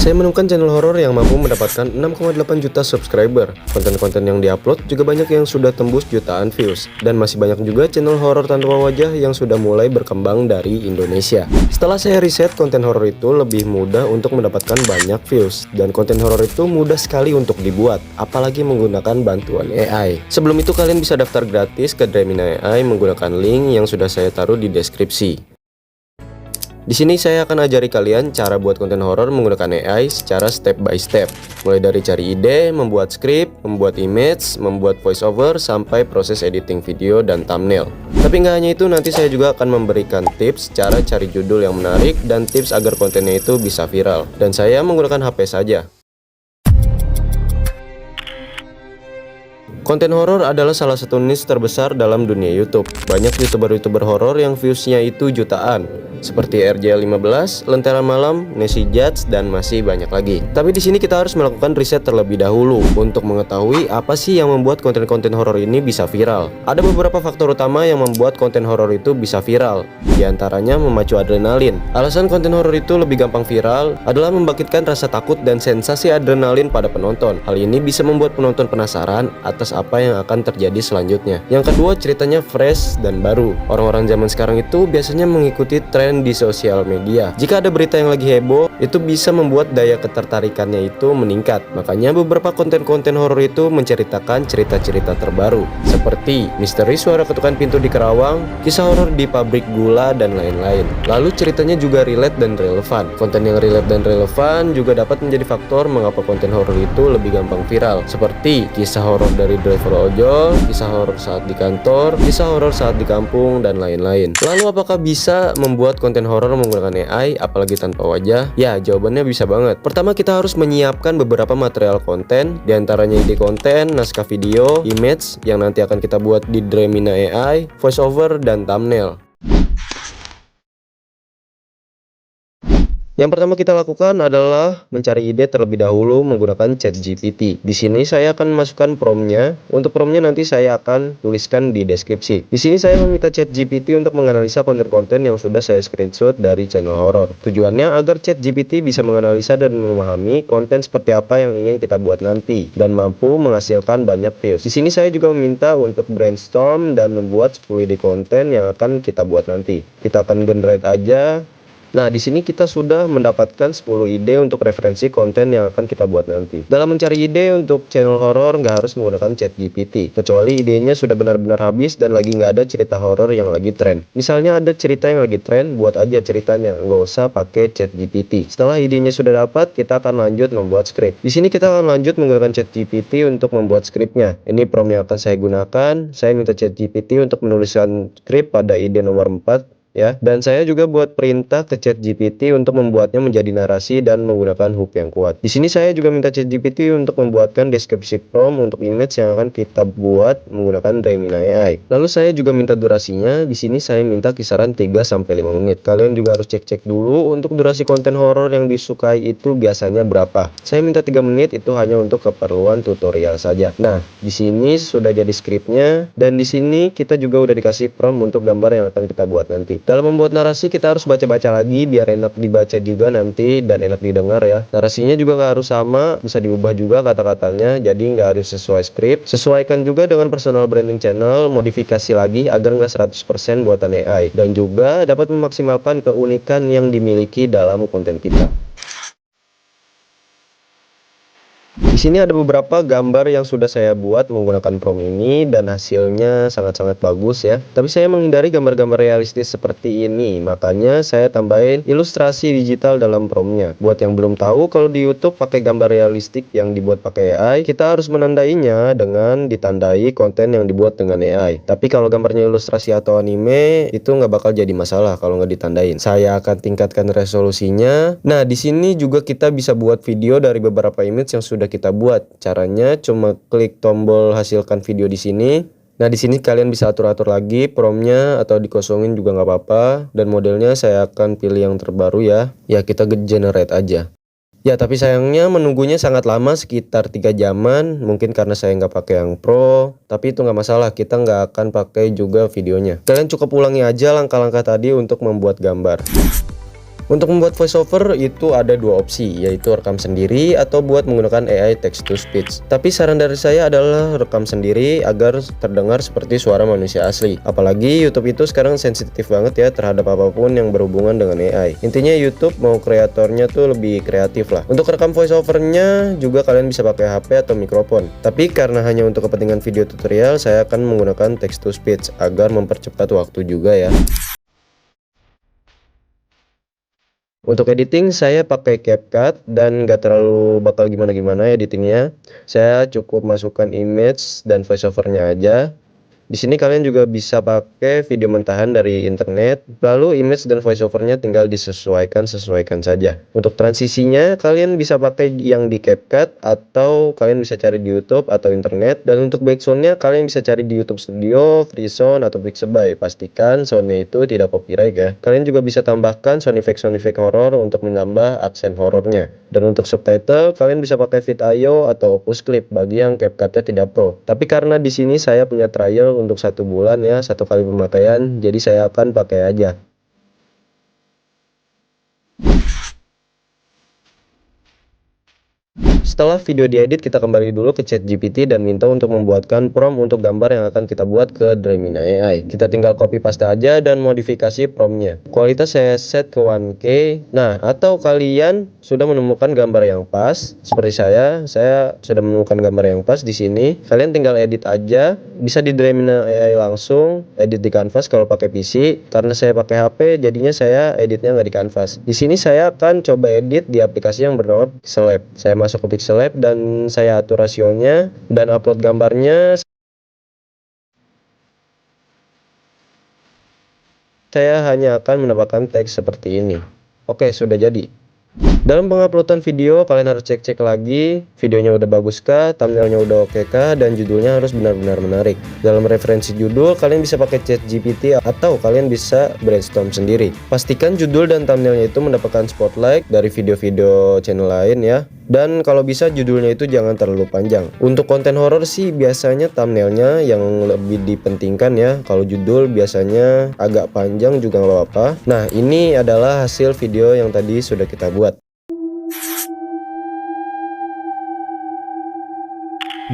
Saya menemukan channel horor yang mampu mendapatkan 6,8 juta subscriber. Konten-konten yang diupload juga banyak yang sudah tembus jutaan views. Dan masih banyak juga channel horor tanpa wajah yang sudah mulai berkembang dari Indonesia. Setelah saya riset, konten horor itu lebih mudah untuk mendapatkan banyak views. Dan konten horor itu mudah sekali untuk dibuat, apalagi menggunakan bantuan AI. Sebelum itu kalian bisa daftar gratis ke Dramina AI menggunakan link yang sudah saya taruh di deskripsi. Di sini saya akan ajari kalian cara buat konten horor menggunakan AI secara step by step. Mulai dari cari ide, membuat skrip, membuat image, membuat voiceover, sampai proses editing video dan thumbnail. Tapi nggak hanya itu, nanti saya juga akan memberikan tips cara cari judul yang menarik dan tips agar kontennya itu bisa viral. Dan saya menggunakan HP saja. Konten horor adalah salah satu niche terbesar dalam dunia YouTube. Banyak YouTuber horor yang viewsnya itu jutaan, seperti RJ15, Lentera Malam, Nessie Judge, dan masih banyak lagi. Tapi di sini kita harus melakukan riset terlebih dahulu untuk mengetahui apa sih yang membuat konten-konten horor ini bisa viral. Ada beberapa faktor utama yang membuat konten horor itu bisa viral. Di antaranya memacu adrenalin. Alasan konten horor itu lebih gampang viral adalah membangkitkan rasa takut dan sensasi adrenalin pada penonton. Hal ini bisa membuat penonton penasaran atas apa yang akan terjadi selanjutnya. Yang kedua, ceritanya fresh dan baru. Orang-orang zaman sekarang itu biasanya mengikuti tren di sosial media. Jika ada berita yang lagi heboh, itu bisa membuat daya ketertarikannya itu meningkat. Makanya beberapa konten-konten horor itu menceritakan cerita-cerita terbaru, seperti misteri suara ketukan pintu di Kerawang, kisah horor di pabrik gula, dan lain-lain. Lalu ceritanya juga relate dan relevan. Konten yang relate dan relevan juga dapat menjadi faktor mengapa konten horor itu lebih gampang viral, seperti kisah horor dari driver ojol, kisah horor saat di kantor, kisah horor saat di kampung, dan lain-lain. Lalu apakah bisa membuat konten horor menggunakan AI, apalagi tanpa wajah? Ya, jawabannya bisa banget. Pertama, kita harus menyiapkan beberapa material konten, diantaranya ide konten, naskah video, image yang nanti akan kita buat di Dramina AI, voiceover, dan thumbnail. Yang pertama kita lakukan adalah mencari ide terlebih dahulu menggunakan ChatGPT. Di sini saya akan masukkan promptnya. Untuk promptnya nanti saya akan tuliskan di deskripsi. Di sini saya meminta ChatGPT untuk menganalisa konten-konten yang sudah saya screenshot dari channel horor. Tujuannya agar ChatGPT bisa menganalisa dan memahami konten seperti apa yang ingin kita buat nanti dan mampu menghasilkan banyak views. Di sini saya juga meminta untuk brainstorm dan membuat 10 ide konten yang akan kita buat nanti. Kita akan generate aja. Nah, di sini kita sudah mendapatkan 10 ide untuk referensi konten yang akan kita buat nanti. Dalam mencari ide untuk channel horor nggak harus menggunakan ChatGPT, kecuali idenya sudah benar-benar habis dan lagi nggak ada cerita horor yang lagi tren. Misalnya ada cerita yang lagi tren, buat aja ceritanya, nggak usah pakai ChatGPT. Setelah idenya sudah dapat, kita akan lanjut membuat skrip. Di sini kita akan lanjut menggunakan ChatGPT untuk membuat skripnya. Ini prompt yang akan saya gunakan. Saya minta ChatGPT untuk menuliskan skrip pada ide nomor 4. Ya, dan saya juga buat perintah ke ChatGPT untuk membuatnya menjadi narasi dan menggunakan hook yang kuat. Di sini saya juga minta ChatGPT untuk membuatkan deskripsi prompt untuk image yang akan kita buat menggunakan Dramina AI. Lalu saya juga minta durasinya. Di sini saya minta kisaran 3-5 menit. Kalian juga harus cek-cek dulu untuk durasi konten horor yang disukai itu biasanya berapa. Saya minta 3 menit, itu hanya untuk keperluan tutorial saja. Nah, di sini sudah jadi skripnya dan di sini kita juga udah dikasih prompt untuk gambar yang akan kita buat nanti. Dalam membuat narasi kita harus baca-baca lagi biar enak dibaca juga nanti dan enak didengar ya. Narasinya juga nggak harus sama, bisa diubah juga kata-katanya, jadi nggak harus sesuai skrip. Sesuaikan juga dengan personal branding channel, modifikasi lagi agar nggak 100% buatan AI dan juga dapat memaksimalkan keunikan yang dimiliki dalam konten kita. Di sini ada beberapa gambar yang sudah saya buat menggunakan prompt ini dan hasilnya sangat-sangat bagus ya. Tapi saya menghindari gambar-gambar realistis seperti ini, makanya saya tambahin ilustrasi digital dalam promptnya. Buat yang belum tahu, kalau di YouTube pakai gambar realistik yang dibuat pakai AI, kita harus menandainya dengan ditandai konten yang dibuat dengan AI. Tapi kalau gambarnya ilustrasi atau anime, itu nggak bakal jadi masalah kalau nggak ditandain. Saya akan tingkatkan resolusinya. Nah, di sini juga kita bisa buat video dari beberapa image yang sudah kita buat. Caranya cuma klik tombol hasilkan video di sini. Nah, di sini kalian bisa atur-atur lagi promptnya atau dikosongin juga nggak apa-apa. Dan modelnya saya akan pilih yang terbaru ya. Ya, kita generate aja. Ya, tapi sayangnya menunggunya sangat lama, sekitar 3 jaman. Mungkin karena saya nggak pakai yang pro. Tapi itu nggak masalah, kita nggak akan pakai juga videonya. Kalian cukup ulangi aja langkah-langkah tadi untuk membuat gambar. Untuk membuat voiceover itu ada dua opsi, yaitu rekam sendiri atau buat menggunakan AI text to speech. Tapi saran dari saya adalah rekam sendiri agar terdengar seperti suara manusia asli. Apalagi YouTube itu sekarang sensitif banget ya terhadap apapun yang berhubungan dengan AI. Intinya YouTube mau kreatornya tuh lebih kreatif lah. Untuk rekam voiceovernya juga kalian bisa pakai HP atau mikrofon. Tapi karena hanya untuk kepentingan video tutorial, saya akan menggunakan text to speech agar mempercepat waktu juga ya. Untuk editing saya pakai CapCut dan gak terlalu bakal gimana-gimana editingnya. Saya cukup masukkan image dan voiceovernya aja. Di sini kalian juga bisa pakai video mentahan dari internet, lalu image dan voiceovernya tinggal disesuaikan saja. Untuk transisinya kalian bisa pakai yang di CapCut atau kalian bisa cari di YouTube atau internet. Dan untuk backsoundnya kalian bisa cari di YouTube Studio, Freesound atau Pixabay. Pastikan soundnya itu tidak copyright ya. Kalian juga bisa tambahkan sound effect horor untuk menambah aksen horornya. Dan untuk subtitle kalian bisa pakai Vid.io atau Opus Clip bagi yang CapCutnya tidak pro. Tapi karena di sini saya punya trial untuk 1 bulan ya, 1 kali pemakaian, jadi saya akan pakai aja. Setelah video diedit, kita kembali dulu ke ChatGPT dan minta untuk membuatkan prompt untuk gambar yang akan kita buat ke Gemini AI. Kita tinggal copy paste aja dan modifikasi promptnya. Kualitas saya set ke 1K. Nah, atau kalian sudah menemukan gambar yang pas, seperti saya sudah menemukan gambar yang pas di sini. Kalian tinggal edit aja, bisa di Gemini AI langsung, edit di Canvas kalau pakai PC. Karena saya pakai HP, jadinya saya editnya nggak di Canvas. Di sini saya akan coba edit di aplikasi yang bernama Pixellab. Saya masuk ke Pixellab dan saya atur rasionya dan upload gambarnya. Saya hanya akan menambahkan teks seperti ini. Oke, sudah jadi. Dalam penguploadan video kalian harus cek lagi videonya udah bagus kah, thumbnailnya udah oke kah, dan judulnya harus benar-benar menarik. Dalam referensi judul kalian bisa pakai ChatGPT atau kalian bisa brainstorm sendiri. Pastikan judul dan thumbnailnya itu mendapatkan spotlight dari video-video channel lain ya. Dan kalau bisa judulnya itu jangan terlalu panjang. Untuk konten horor sih biasanya thumbnailnya yang lebih dipentingkan ya. Kalau judul biasanya agak panjang juga nggak apa-apa. Nah, ini adalah hasil video yang tadi sudah kita buat.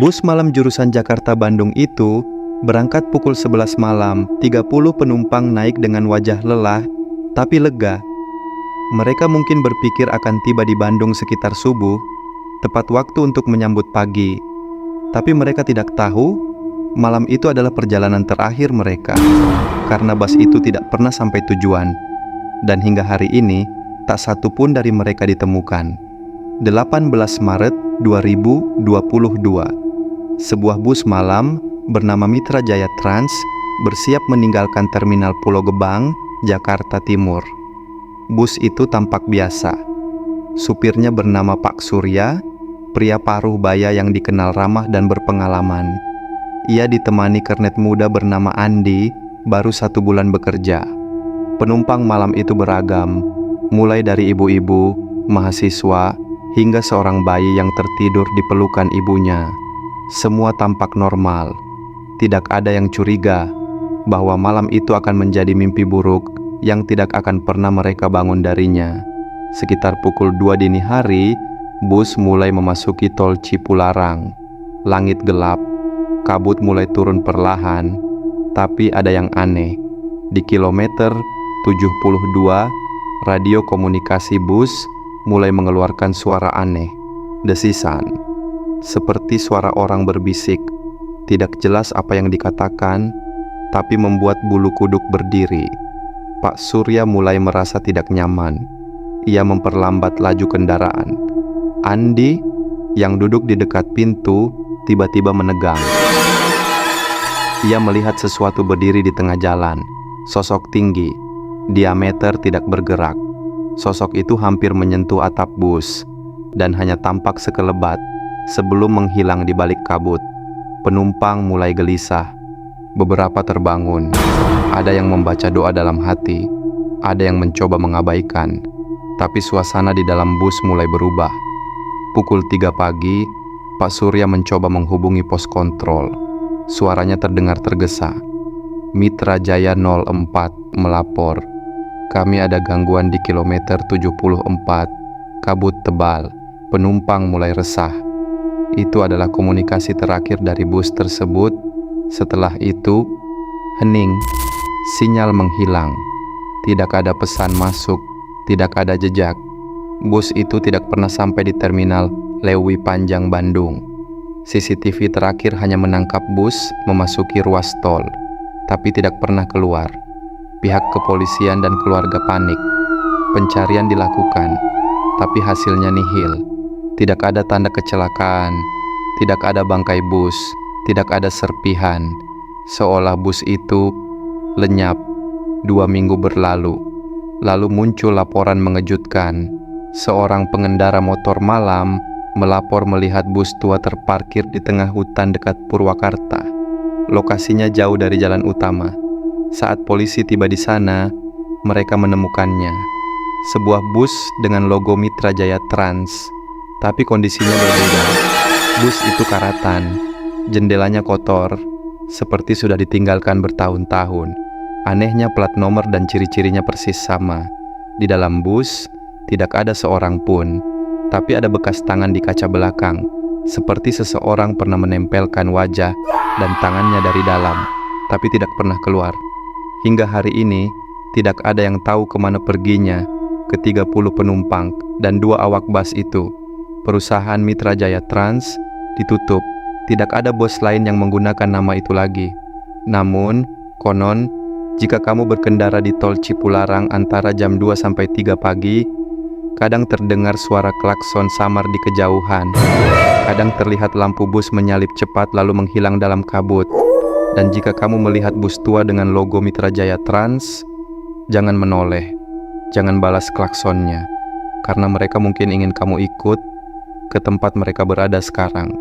Bus malam jurusan Jakarta-Bandung itu berangkat pukul 11 malam. 30 penumpang naik dengan wajah lelah tapi lega. Mereka mungkin berpikir akan tiba di Bandung sekitar subuh, tepat waktu untuk menyambut pagi. Tapi mereka tidak tahu, malam itu adalah perjalanan terakhir mereka. Karena bus itu tidak pernah sampai tujuan. Dan hingga hari ini, tak satu pun dari mereka ditemukan. 18 Maret 2022. Sebuah bus malam bernama Mitra Jaya Trans bersiap meninggalkan terminal Pulau Gebang, Jakarta Timur. Bus itu tampak biasa. Supirnya bernama Pak Surya, pria paruh baya yang dikenal ramah dan berpengalaman. Ia ditemani kernet muda bernama Andi, baru 1 bulan bekerja. Penumpang malam itu beragam, mulai dari ibu-ibu, mahasiswa, hingga seorang bayi yang tertidur di pelukan ibunya. Semua tampak normal. Tidak ada yang curiga bahwa malam itu akan menjadi mimpi buruk yang tidak akan pernah mereka bangun darinya. Sekitar pukul 2 dini hari, bus mulai memasuki tol Cipularang. Langit gelap, kabut mulai turun perlahan, tapi ada yang aneh. Di kilometer 72, radio komunikasi bus mulai mengeluarkan suara aneh, desisan, seperti suara orang berbisik. Tidak jelas apa yang dikatakan, tapi membuat bulu kuduk berdiri. Pak Surya mulai merasa tidak nyaman. Ia memperlambat laju kendaraan. Andi, yang duduk di dekat pintu, tiba-tiba menegang. Ia melihat sesuatu berdiri di tengah jalan. Sosok tinggi, diameter tidak bergerak. Sosok itu hampir menyentuh atap bus, dan hanya tampak sekelebat sebelum menghilang di balik kabut. Penumpang mulai gelisah. Beberapa terbangun. Ada yang membaca doa dalam hati, ada yang mencoba mengabaikan. Tapi suasana di dalam bus mulai berubah. Pukul 3 pagi, Pak Surya mencoba menghubungi pos kontrol. Suaranya terdengar tergesa. Mitra Jaya 04 melapor. Kami ada gangguan di kilometer 74. Kabut tebal, penumpang mulai resah. Itu adalah komunikasi terakhir dari bus tersebut. Setelah itu, hening, sinyal menghilang. Tidak ada pesan masuk, tidak ada jejak. Bus itu tidak pernah sampai di terminal Lewi Panjang, Bandung. CCTV terakhir hanya menangkap bus memasuki ruas tol, tapi tidak pernah keluar. Pihak kepolisian dan keluarga panik. Pencarian dilakukan, tapi hasilnya nihil. Tidak ada tanda kecelakaan, tidak ada bangkai bus, tidak ada serpihan. Seolah bus itu lenyap. 2 minggu berlalu. Lalu muncul laporan mengejutkan. Seorang pengendara motor malam melapor melihat bus tua terparkir di tengah hutan dekat Purwakarta. Lokasinya jauh dari jalan utama. Saat polisi tiba di sana, mereka menemukannya. Sebuah bus dengan logo Mitra Jaya Trans, tapi kondisinya berbeda. Bus itu karatan, jendelanya kotor, seperti sudah ditinggalkan bertahun-tahun. Anehnya plat nomor dan ciri-cirinya persis sama. Di dalam bus, tidak ada seorang pun, tapi ada bekas tangan di kaca belakang, seperti seseorang pernah menempelkan wajah dan tangannya dari dalam, tapi tidak pernah keluar. Hingga hari ini, tidak ada yang tahu kemana perginya ke-30 penumpang dan 2 awak bus itu. Perusahaan Mitra Jaya Trans ditutup. Tidak ada bos lain yang menggunakan nama itu lagi. Namun, konon, jika kamu berkendara di tol Cipularang antara jam 2 sampai 3 pagi, kadang terdengar suara klakson samar di kejauhan. Kadang terlihat lampu bus menyalip cepat lalu menghilang dalam kabut. Dan jika kamu melihat bus tua dengan logo Mitra Jaya Trans, jangan menoleh, jangan balas klaksonnya, karena mereka mungkin ingin kamu ikut ke tempat mereka berada sekarang.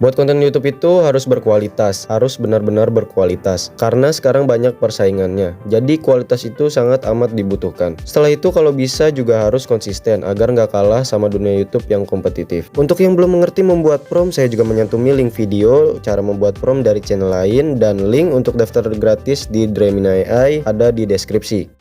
Buat konten YouTube itu harus berkualitas, harus benar-benar berkualitas. Karena sekarang banyak persaingannya, jadi kualitas itu sangat amat dibutuhkan. Setelah itu kalau bisa juga harus konsisten agar nggak kalah sama dunia YouTube yang kompetitif. Untuk yang belum mengerti membuat prom, saya juga menyantumi link video cara membuat prom dari channel lain dan link untuk daftar gratis di Dreamini AI ada di deskripsi.